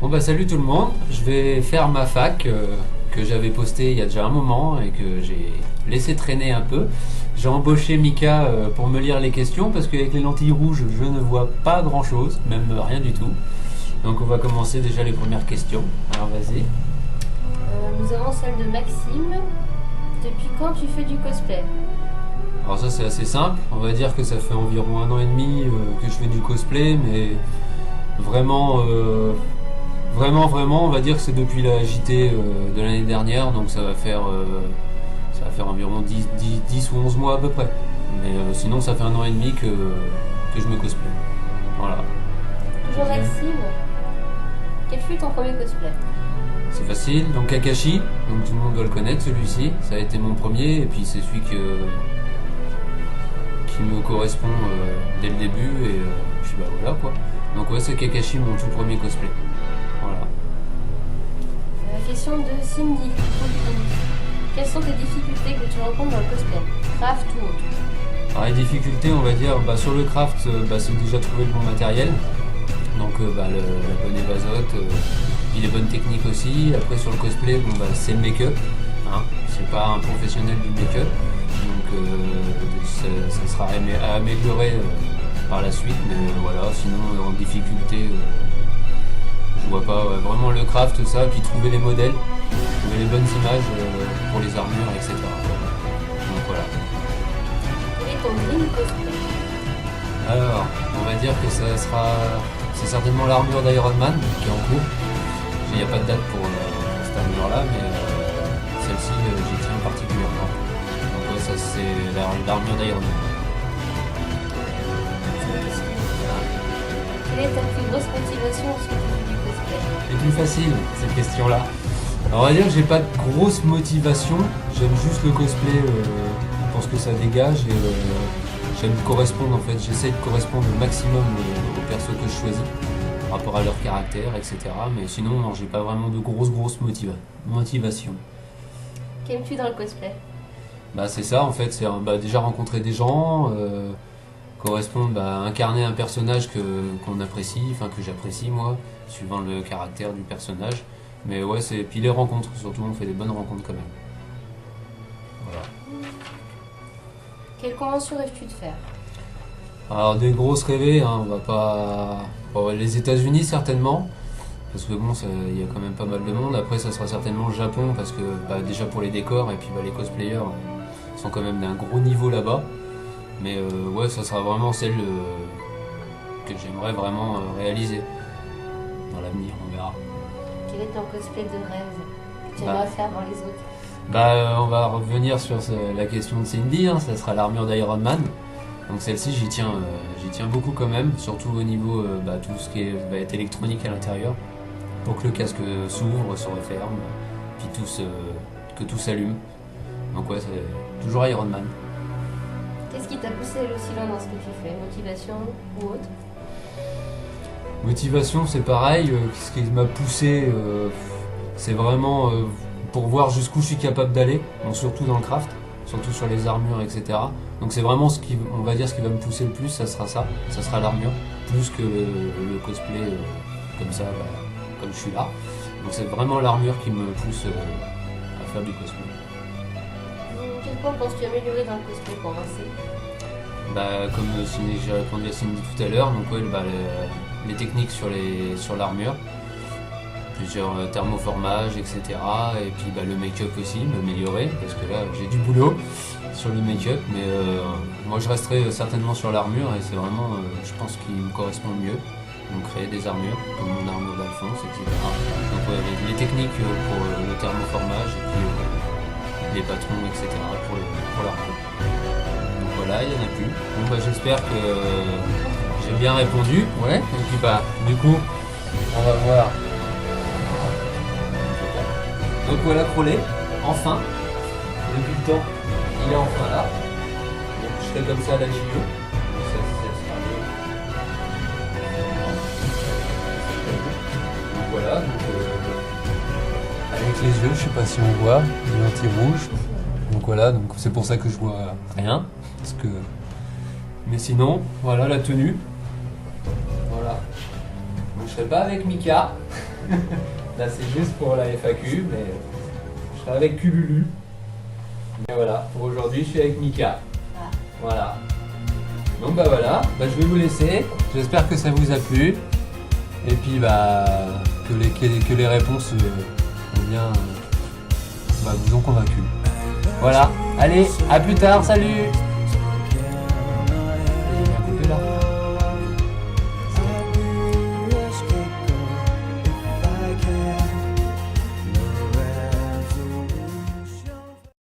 bah salut tout le monde, je vais faire ma fac que j'avais postée il y a déjà un moment et que j'ai laissé traîner un peu. J'ai embauché Mika pour me lire les questions parce qu'avec les lentilles rouges je ne vois pas grand chose, même rien du tout. Donc on va commencer déjà les premières questions. Alors vas-y. Nous avons celle de Maxime. Depuis quand tu fais du cosplay? Alors ça c'est assez simple, on va dire que ça fait environ 1 an et demi que je fais du cosplay, mais vraiment, vraiment, on va dire que c'est depuis la JT de l'année dernière, donc ça va faire environ 10 ou 11 mois à peu près. Mais sinon ça fait 1 an et demi que je me cosplay. Voilà. Toujours Maxime. Quel fut ton premier cosplay? C'est facile, donc Kakashi, donc tout le monde doit le connaître celui-ci, ça a été mon premier et puis c'est celui qui me correspond dès le début et puis bah voilà quoi. Donc ouais, c'est Kakashi mon tout premier cosplay. Voilà. La question de Cindy. Quelles sont tes difficultés que tu rencontres dans le cosplay? Craft ou autre? Alors les difficultés, on va dire, sur le craft, c'est déjà trouver le bon matériel. Donc la bonne évasote, puis les bonnes techniques aussi. Après sur le cosplay, c'est le make-up. Hein. Je suis pas un professionnel du make-up. Donc ça sera à améliorer par la suite. Mais voilà, sinon en difficulté, je vois pas vraiment le craft, ça, puis trouver les modèles, trouver les bonnes images pour les armures, etc. Donc voilà. Quel est ton dream cosplay? Alors, on va dire que c'est certainement l'armure d'Iron Man qui est en cours. Il n'y a pas de date pour cette armure-là, mais celle-ci, j'y tiens particulièrement. Donc ouais, ça c'est l'armure d'Iron Man. Quelle est ta plus grosse motivation lorsque tu fais du cosplay? C'est plus facile, cette question-là. Alors, on va dire que j'ai pas de grosse motivation, j'aime juste le cosplay pour ce que ça dégage et j'aime correspondre en fait, j'essaie de correspondre au maximum aux persos que je choisis par rapport à leur caractère, etc. Mais sinon, non, j'ai pas vraiment de grosse motivation. Qu'aimes-tu dans le cosplay? C'est ça en fait, c'est déjà rencontrer des gens, correspondre, incarner un personnage qu'on apprécie, enfin que j'apprécie moi, suivant le caractère du personnage. Mais ouais, puis les rencontres, surtout on fait des bonnes rencontres quand même. Voilà. Quelle convention rêves-tu de faire? Alors des grosses rêvées, hein, on va pas... Bon, les États-Unis certainement, parce que bon, il y a quand même pas mal de monde. Après ça sera certainement le Japon, parce que déjà pour les décors, et puis les cosplayers sont quand même d'un gros niveau là-bas. Mais ouais, ça sera vraiment celle que j'aimerais vraiment réaliser dans l'avenir, on verra. Quel est ton cosplay de rêve que tu aimerais faire avant les autres? On va revenir sur la question de Cindy, hein, ça sera l'armure d'Iron Man. Donc celle-ci, j'y tiens beaucoup quand même, surtout au niveau tout ce qui va être électronique à l'intérieur, pour que le casque s'ouvre, se referme, puis que tout s'allume. Donc ouais, c'est toujours Iron Man. Qu'est-ce qui t'a poussé à aller aussi loin dans ce que tu fais? Motivation ou autre? Motivation, c'est pareil. Ce qui m'a poussé, c'est vraiment pour voir jusqu'où je suis capable d'aller, donc surtout dans le craft, surtout sur les armures, etc. Donc c'est vraiment ce qui va me pousser le plus, ça sera l'armure, plus que le cosplay comme ça, comme je suis là. Donc c'est vraiment l'armure qui me pousse à faire du cosplay. Quel point penses-tu améliorer dans le cosplay pour avancer? Comme j'ai répondu à Cindy tout à l'heure, donc ouais, les techniques sur l'armure, plusieurs thermoformages, etc. Et puis le make-up aussi, m'améliorer, parce que là j'ai du boulot sur le make-up, mais moi je resterai certainement sur l'armure et c'est vraiment, je pense, qui me correspond le mieux. Donc créer des armures, comme mon armure d'Alphonse, etc. Donc ouais, les techniques pour le thermoformage et puis les patrons, etc. pour l'armure. Donc voilà, il n'y en a plus. Bon j'espère que j'ai bien répondu, ouais. Et puis du coup, on va voir. Donc voilà Crowley, enfin, depuis le temps, il est enfin là. Donc je serai comme ça à la JE. Donc voilà, avec les yeux, je sais pas si on voit, les lentilles rouges. Donc voilà, donc c'est pour ça que je vois rien. Mais sinon, voilà la tenue. Voilà. Donc je serai pas avec Mika. Là c'est juste pour la FAQ, mais je serai avec Cululu. Mais voilà, pour aujourd'hui je suis avec Mika. Ah. Voilà. Donc bah voilà, bah, je vais vous laisser. J'espère que ça vous a plu. Et puis bah que les réponses ont bien vous ont convaincu. Voilà, allez, à plus tard, salut. J'ai bien coupé là.